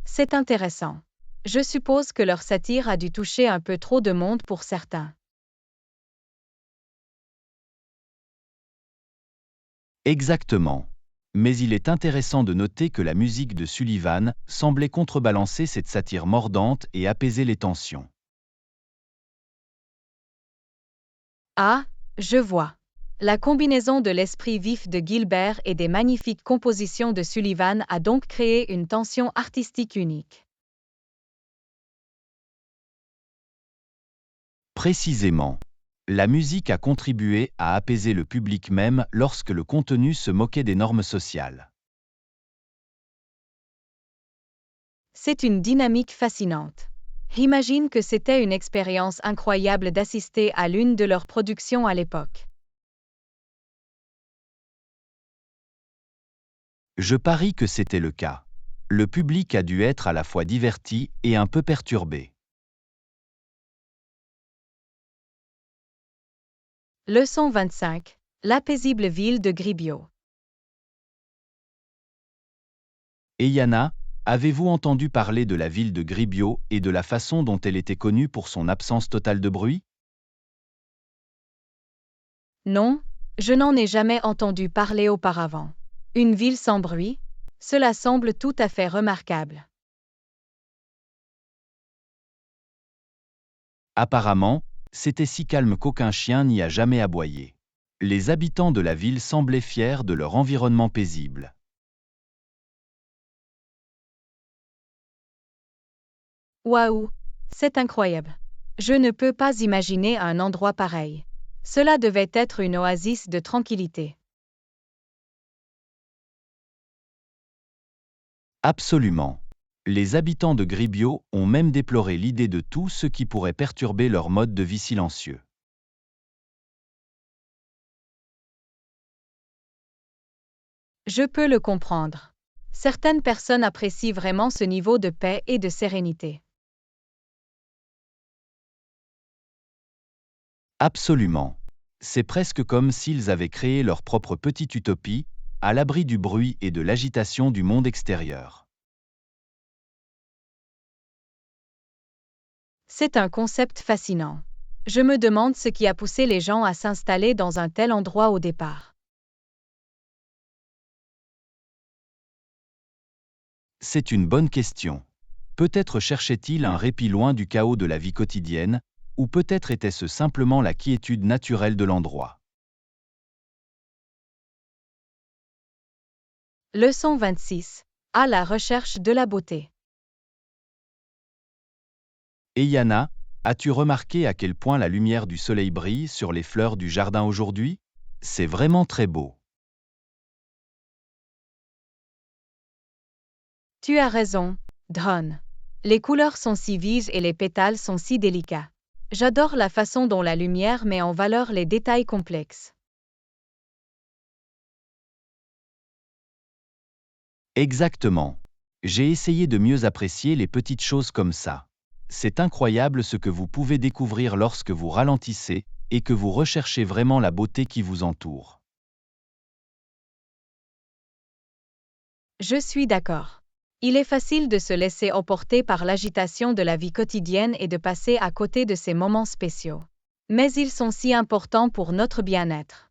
C'est intéressant. Je suppose que leur satire a dû toucher un peu trop de monde pour certains. Exactement. Mais il est intéressant de noter que la musique de Sullivan semblait contrebalancer cette satire mordante et apaiser les tensions. Ah, je vois. La combinaison de l'esprit vif de Gilbert et des magnifiques compositions de Sullivan a donc créé une tension artistique unique. Précisément. La musique a contribué à apaiser le public même lorsque le contenu se moquait des normes sociales. C'est une dynamique fascinante. J'imagine que c'était une expérience incroyable d'assister à l'une de leurs productions à l'époque. Je parie que c'était le cas. Le public a dû être à la fois diverti et un peu perturbé. Leçon 25. La paisible ville de Gribio. Yana, avez-vous entendu parler de la ville de Gribio et de la façon dont elle était connue pour son absence totale de bruit? Non, je n'en ai jamais entendu parler auparavant. Une ville sans bruit? Cela semble tout à fait remarquable. Apparemment, c'était si calme qu'aucun chien n'y a jamais aboyé. Les habitants de la ville semblaient fiers de leur environnement paisible. Waouh, c'est incroyable. Je ne peux pas imaginer un endroit pareil. Cela devait être une oasis de tranquillité. Absolument. Les habitants de Gribio ont même déploré l'idée de tout ce qui pourrait perturber leur mode de vie silencieux. Je peux le comprendre. Certaines personnes apprécient vraiment ce niveau de paix et de sérénité. Absolument. C'est presque comme s'ils avaient créé leur propre petite utopie, à l'abri du bruit et de l'agitation du monde extérieur. C'est un concept fascinant. Je me demande ce qui a poussé les gens à s'installer dans un tel endroit au départ. C'est une bonne question. Peut-être cherchait-il un répit loin du chaos de la vie quotidienne, ou peut-être était-ce simplement la quiétude naturelle de l'endroit. Leçon 26. À la recherche de la beauté. Yana, as-tu remarqué à quel point la lumière du soleil brille sur les fleurs du jardin aujourd'hui? C'est vraiment très beau. Tu as raison, Dron. Les couleurs sont si vives et les pétales sont si délicats. J'adore la façon dont la lumière met en valeur les détails complexes. Exactement. J'ai essayé de mieux apprécier les petites choses comme ça. C'est incroyable ce que vous pouvez découvrir lorsque vous ralentissez et que vous recherchez vraiment la beauté qui vous entoure. Je suis d'accord. Il est facile de se laisser emporter par l'agitation de la vie quotidienne et de passer à côté de ces moments spéciaux. Mais ils sont si importants pour notre bien-être.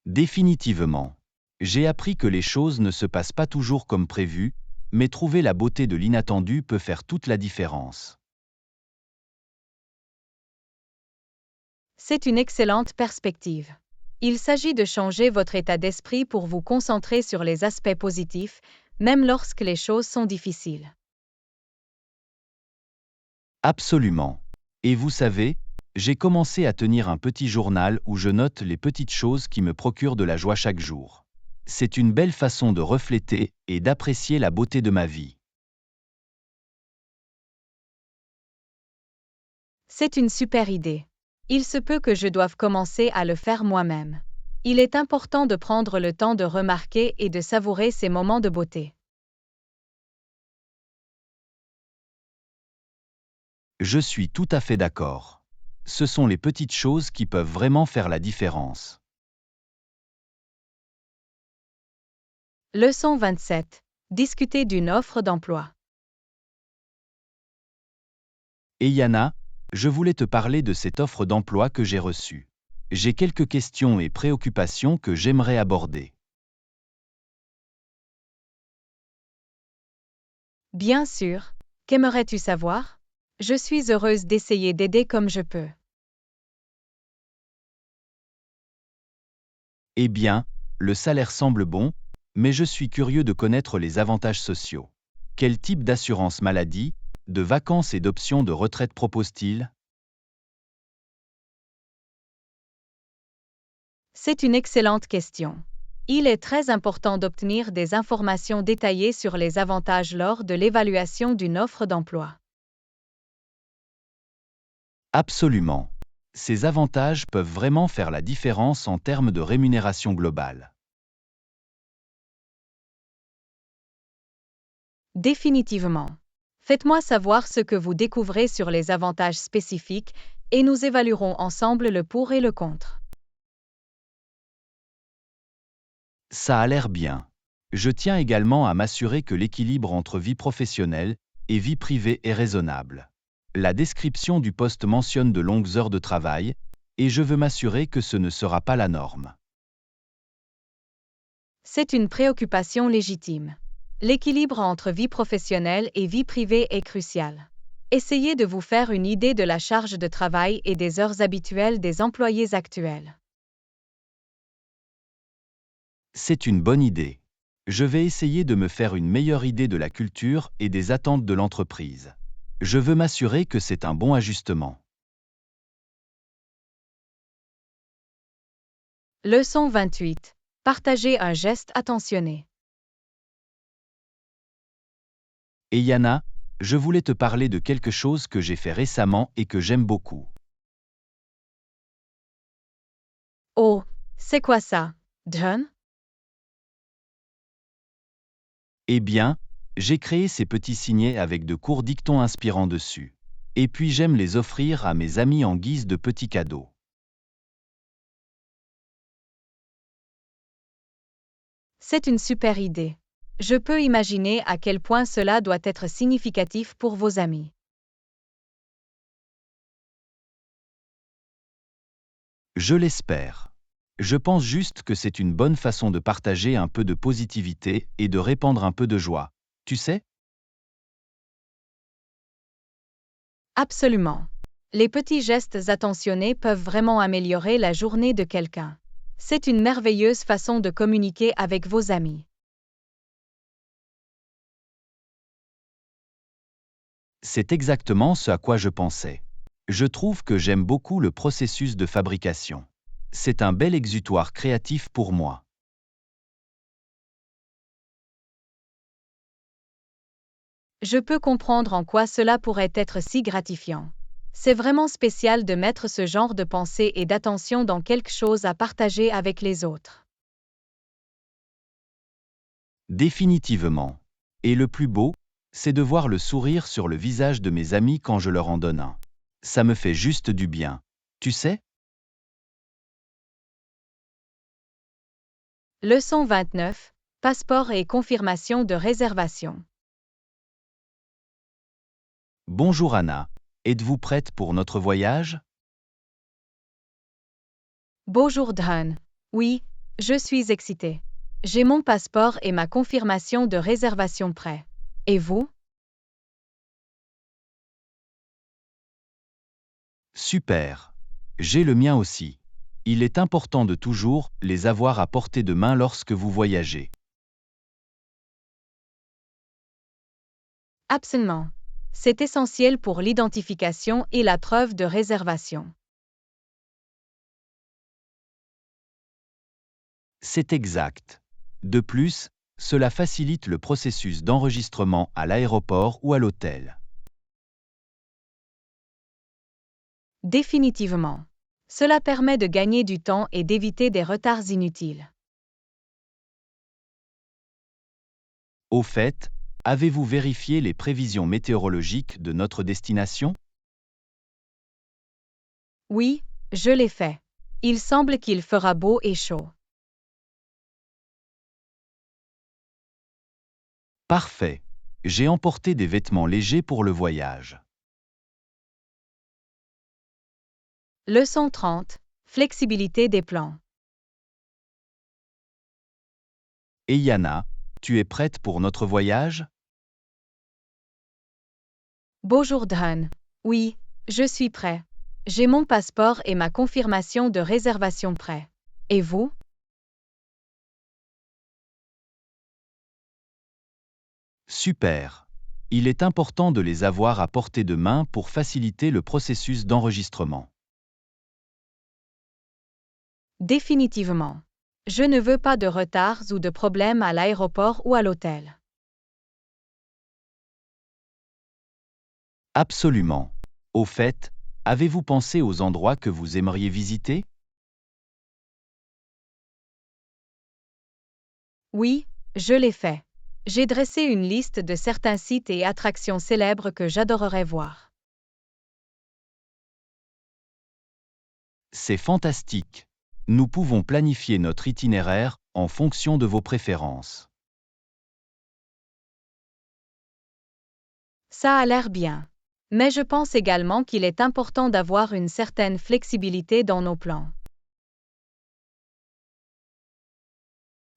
Définitivement. J'ai appris que les choses ne se passent pas toujours comme prévu, mais trouver la beauté de l'inattendu peut faire toute la différence. C'est une excellente perspective. Il s'agit de changer votre état d'esprit pour vous concentrer sur les aspects positifs, même lorsque les choses sont difficiles. Absolument. Et vous savez, j'ai commencé à tenir un petit journal où je note les petites choses qui me procurent de la joie chaque jour. C'est une belle façon de refléter et d'apprécier la beauté de ma vie. C'est une super idée. Il se peut que je doive commencer à le faire moi-même. Il est important de prendre le temps de remarquer et de savourer ces moments de beauté. Je suis tout à fait d'accord. Ce sont les petites choses qui peuvent vraiment faire la différence. Leçon 27. Discuter d'une offre d'emploi. Et Yana, je voulais te parler de cette offre d'emploi que j'ai reçue. J'ai quelques questions et préoccupations que j'aimerais aborder. Bien sûr. Qu'aimerais-tu savoir? Je suis heureuse d'essayer d'aider comme je peux. Eh bien, le salaire semble bon, mais je suis curieux de connaître les avantages sociaux. Quel type d'assurance maladie, de vacances et d'options de retraite propose-t-il? C'est une excellente question. Il est très important d'obtenir des informations détaillées sur les avantages lors de l'évaluation d'une offre d'emploi. Absolument. Ces avantages peuvent vraiment faire la différence en termes de rémunération globale. Définitivement. Faites-moi savoir ce que vous découvrez sur les avantages spécifiques et nous évaluerons ensemble le pour et le contre. Ça a l'air bien. Je tiens également à m'assurer que l'équilibre entre vie professionnelle et vie privée est raisonnable. La description du poste mentionne de longues heures de travail, et je veux m'assurer que ce ne sera pas la norme. C'est une préoccupation légitime. L'équilibre entre vie professionnelle et vie privée est crucial. Essayez de vous faire une idée de la charge de travail et des heures habituelles des employés actuels. C'est une bonne idée. Je vais essayer de me faire une meilleure idée de la culture et des attentes de l'entreprise. Je veux m'assurer que c'est un bon ajustement. Leçon 28. Partagez un geste attentionné. Et Yana, je voulais te parler de quelque chose que j'ai fait récemment et que j'aime beaucoup. Oh, c'est quoi ça, John? Eh bien, j'ai créé ces petits signets avec de courts dictons inspirants dessus. Et puis j'aime les offrir à mes amis en guise de petits cadeaux. C'est une super idée. Je peux imaginer à quel point cela doit être significatif pour vos amis. Je l'espère. Je pense juste que c'est une bonne façon de partager un peu de positivité et de répandre un peu de joie. Tu sais? Absolument. Les petits gestes attentionnés peuvent vraiment améliorer la journée de quelqu'un. C'est une merveilleuse façon de communiquer avec vos amis. C'est exactement ce à quoi je pensais. Je trouve que j'aime beaucoup le processus de fabrication. C'est un bel exutoire créatif pour moi. Je peux comprendre en quoi cela pourrait être si gratifiant. C'est vraiment spécial de mettre ce genre de pensée et d'attention dans quelque chose à partager avec les autres. Définitivement. Et le plus beau, c'est de voir le sourire sur le visage de mes amis quand je leur en donne un. Ça me fait juste du bien. Tu sais? Leçon 29. Passeport et confirmation de réservation. Bonjour Anna. Êtes-vous prête pour notre voyage? Bonjour Dhan. Oui, je suis excitée. J'ai mon passeport et ma confirmation de réservation prêt. Et vous? Super. J'ai le mien aussi. Il est important de toujours les avoir à portée de main lorsque vous voyagez. Absolument. C'est essentiel pour l'identification et la preuve de réservation. C'est exact. De plus, cela facilite le processus d'enregistrement à l'aéroport ou à l'hôtel. Définitivement. Cela permet de gagner du temps et d'éviter des retards inutiles. Au fait, avez-vous vérifié les prévisions météorologiques de notre destination? Oui, je l'ai fait. Il semble qu'il fera beau et chaud. Parfait. J'ai emporté des vêtements légers pour le voyage. Leçon 30. Flexibilité des plans. Et Yana, tu es prête pour notre voyage? Bonjour Dhan. Oui, je suis prêt. J'ai mon passeport et ma confirmation de réservation prêt. Et vous? Super. Il est important de les avoir à portée de main pour faciliter le processus d'enregistrement. Définitivement. Je ne veux pas de retards ou de problèmes à l'aéroport ou à l'hôtel. Absolument. Au fait, avez-vous pensé aux endroits que vous aimeriez visiter? Oui, je l'ai fait. J'ai dressé une liste de certains sites et attractions célèbres que j'adorerais voir. C'est fantastique. Nous pouvons planifier notre itinéraire en fonction de vos préférences. Ça a l'air bien. Mais je pense également qu'il est important d'avoir une certaine flexibilité dans nos plans.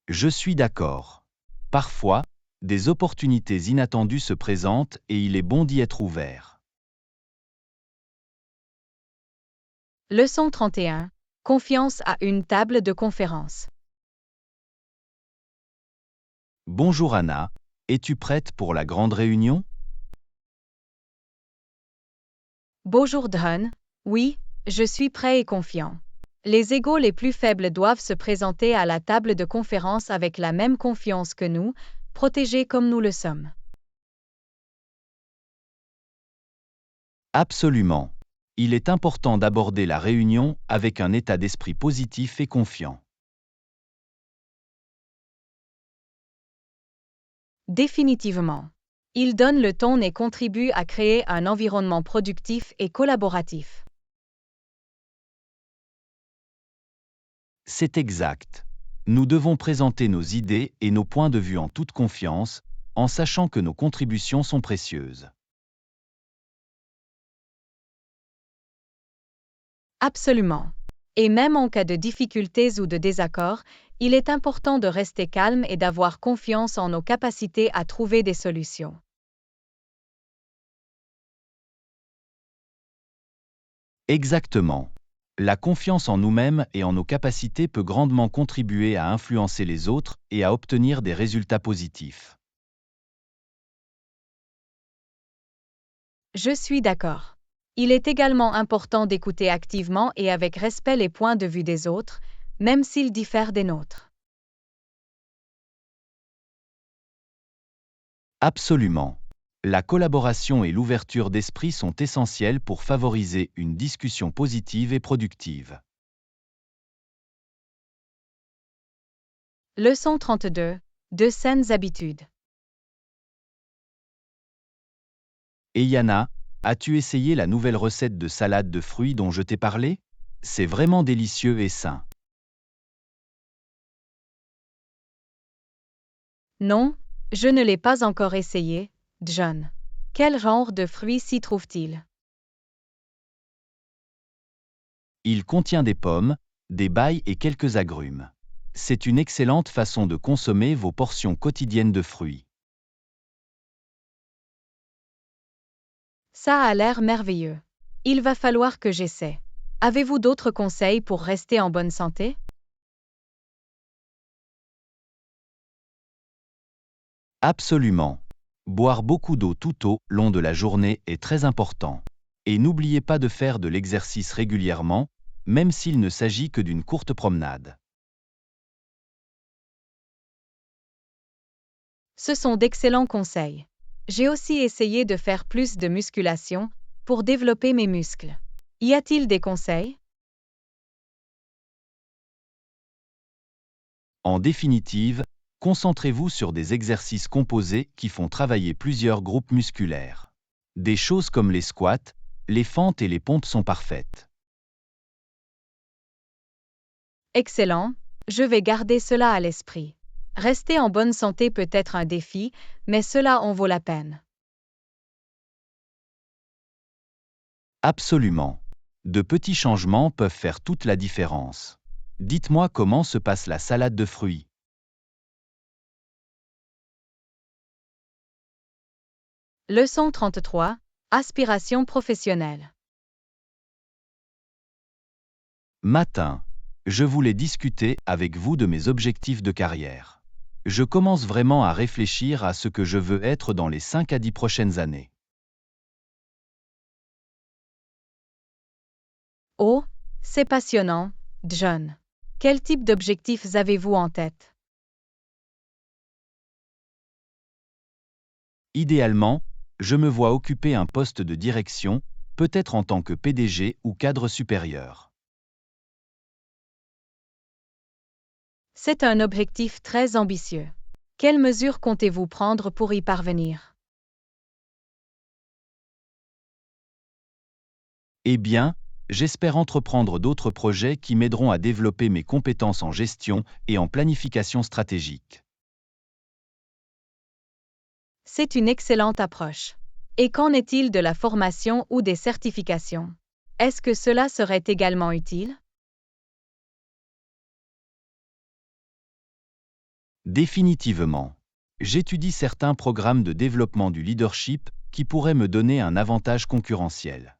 Je suis d'accord. Parfois, des opportunités inattendues se présentent et il est bon d'y être ouvert. Leçon 31. Confiance à une table de conférence. Bonjour Anna, es-tu prête pour la grande réunion? Bonjour Dhan. Oui, je suis prêt et confiant. Les égaux les plus faibles doivent se présenter à la table de conférence avec la même confiance que nous, protégés comme nous le sommes. Absolument. Il est important d'aborder la réunion avec un état d'esprit positif et confiant. Définitivement. Il donne le ton et contribue à créer un environnement productif et collaboratif. C'est exact. Nous devons présenter nos idées et nos points de vue en toute confiance, en sachant que nos contributions sont précieuses. Absolument. Et même en cas de difficultés ou de désaccords, il est important de rester calme et d'avoir confiance en nos capacités à trouver des solutions. Exactement. La confiance en nous-mêmes et en nos capacités peut grandement contribuer à influencer les autres et à obtenir des résultats positifs. Je suis d'accord. Il est également important d'écouter activement et avec respect les points de vue des autres, même s'ils diffèrent des nôtres. Absolument. La collaboration et l'ouverture d'esprit sont essentielles pour favoriser une discussion positive et productive. Leçon 32. De saines habitudes. Et Yana, as-tu essayé la nouvelle recette de salade de fruits dont je t'ai parlé? C'est vraiment délicieux et sain. Non, je ne l'ai pas encore essayé, John. Quel genre de fruits s'y trouve-t-il? Il contient des pommes, des bailles et quelques agrumes. C'est une excellente façon de consommer vos portions quotidiennes de fruits. Ça a l'air merveilleux. Il va falloir que j'essaie. Avez-vous d'autres conseils pour rester en bonne santé? Absolument. Boire beaucoup d'eau tout au long de la journée est très important. Et n'oubliez pas de faire de l'exercice régulièrement, même s'il ne s'agit que d'une courte promenade. Ce sont d'excellents conseils. J'ai aussi essayé de faire plus de musculation pour développer mes muscles. Y a-t-il des conseils? En définitive, concentrez-vous sur des exercices composés qui font travailler plusieurs groupes musculaires. Des choses comme les squats, les fentes et les pompes sont parfaites. Excellent, je vais garder cela à l'esprit. Rester en bonne santé peut être un défi, mais cela en vaut la peine. Absolument. De petits changements peuvent faire toute la différence. Dites-moi comment se passe la salade de fruits. Leçon 33. Aspiration professionnelle. Matin. Je voulais discuter avec vous de mes objectifs de carrière. Je commence vraiment à réfléchir à ce que je veux être dans les 5 à 10 prochaines années. Oh, c'est passionnant, John. Quel type d'objectifs avez-vous en tête? Idéalement, je me vois occuper un poste de direction, peut-être en tant que PDG ou cadre supérieur. C'est un objectif très ambitieux. Quelles mesures comptez-vous prendre pour y parvenir? Eh bien, j'espère entreprendre d'autres projets qui m'aideront à développer mes compétences en gestion et en planification stratégique. C'est une excellente approche. Et qu'en est-il de la formation ou des certifications? Est-ce que cela serait également utile? Définitivement. J'étudie certains programmes de développement du leadership qui pourraient me donner un avantage concurrentiel.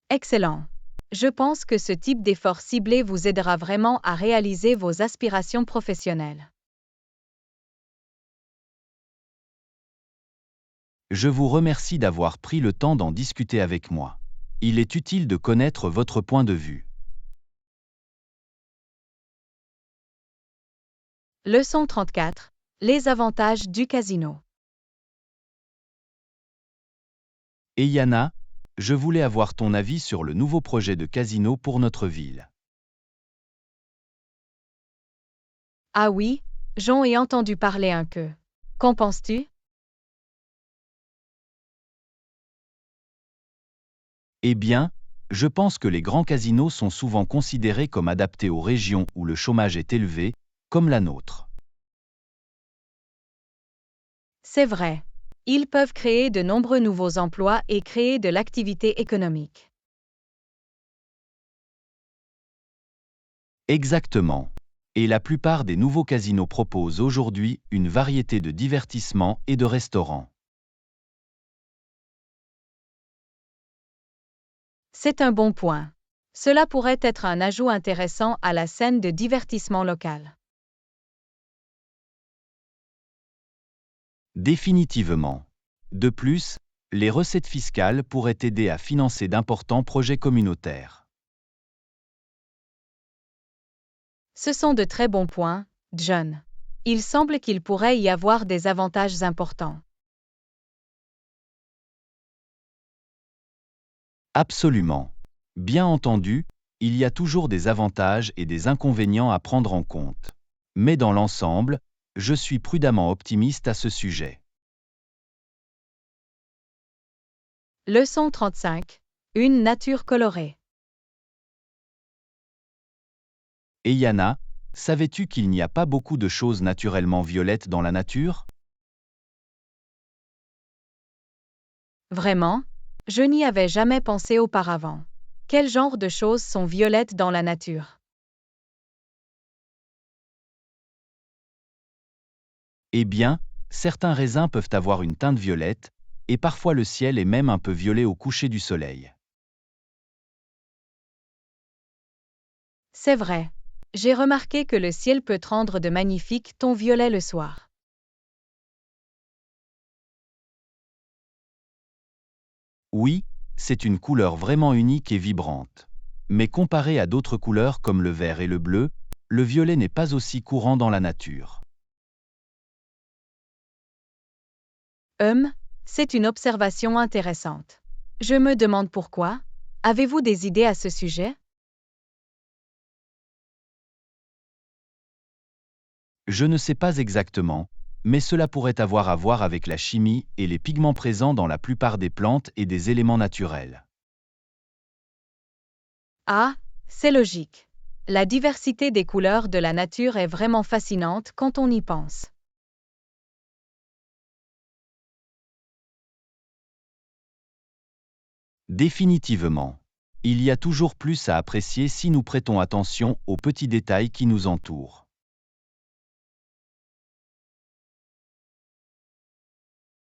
Excellent. Je pense que ce type d'effort ciblé vous aidera vraiment à réaliser vos aspirations professionnelles. Je vous remercie d'avoir pris le temps d'en discuter avec moi. Il est utile de connaître votre point de vue. Leçon 34. Les avantages du casino. Et Yana, je voulais avoir ton avis sur le nouveau projet de casino pour notre ville. Ah oui, j'en ai entendu parler un peu. Qu'en penses-tu? Eh bien, je pense que les grands casinos sont souvent considérés comme adaptés aux régions où le chômage est élevé, comme la nôtre. C'est vrai. Ils peuvent créer de nombreux nouveaux emplois et créer de l'activité économique. Exactement. Et la plupart des nouveaux casinos proposent aujourd'hui une variété de divertissements et de restaurants. C'est un bon point. Cela pourrait être un ajout intéressant à la scène de divertissement locale. Définitivement. De plus, les recettes fiscales pourraient aider à financer d'importants projets communautaires. Ce sont de très bons points, John. Il semble qu'il pourrait y avoir des avantages importants. Absolument. Bien entendu, il y a toujours des avantages et des inconvénients à prendre en compte. Mais dans l'ensemble, je suis prudemment optimiste à ce sujet. Leçon 35. Une nature colorée. Et Yana, savais-tu qu'il n'y a pas beaucoup de choses naturellement violettes dans la nature? Vraiment? Je n'y avais jamais pensé auparavant. Quel genre de choses sont violettes dans la nature? Eh bien, certains raisins peuvent avoir une teinte violette, et parfois le ciel est même un peu violet au coucher du soleil. C'est vrai. J'ai remarqué que le ciel peut prendre de magnifiques tons violets le soir. Oui, c'est une couleur vraiment unique et vibrante. Mais comparé à d'autres couleurs comme le vert et le bleu, le violet n'est pas aussi courant dans la nature. C'est une observation intéressante. Je me demande pourquoi. Avez-vous des idées à ce sujet? Je ne sais pas exactement, mais cela pourrait avoir à voir avec la chimie et les pigments présents dans la plupart des plantes et des éléments naturels. Ah, c'est logique. La diversité des couleurs de la nature est vraiment fascinante quand on y pense. Définitivement. Il y a toujours plus à apprécier si nous prêtons attention aux petits détails qui nous entourent.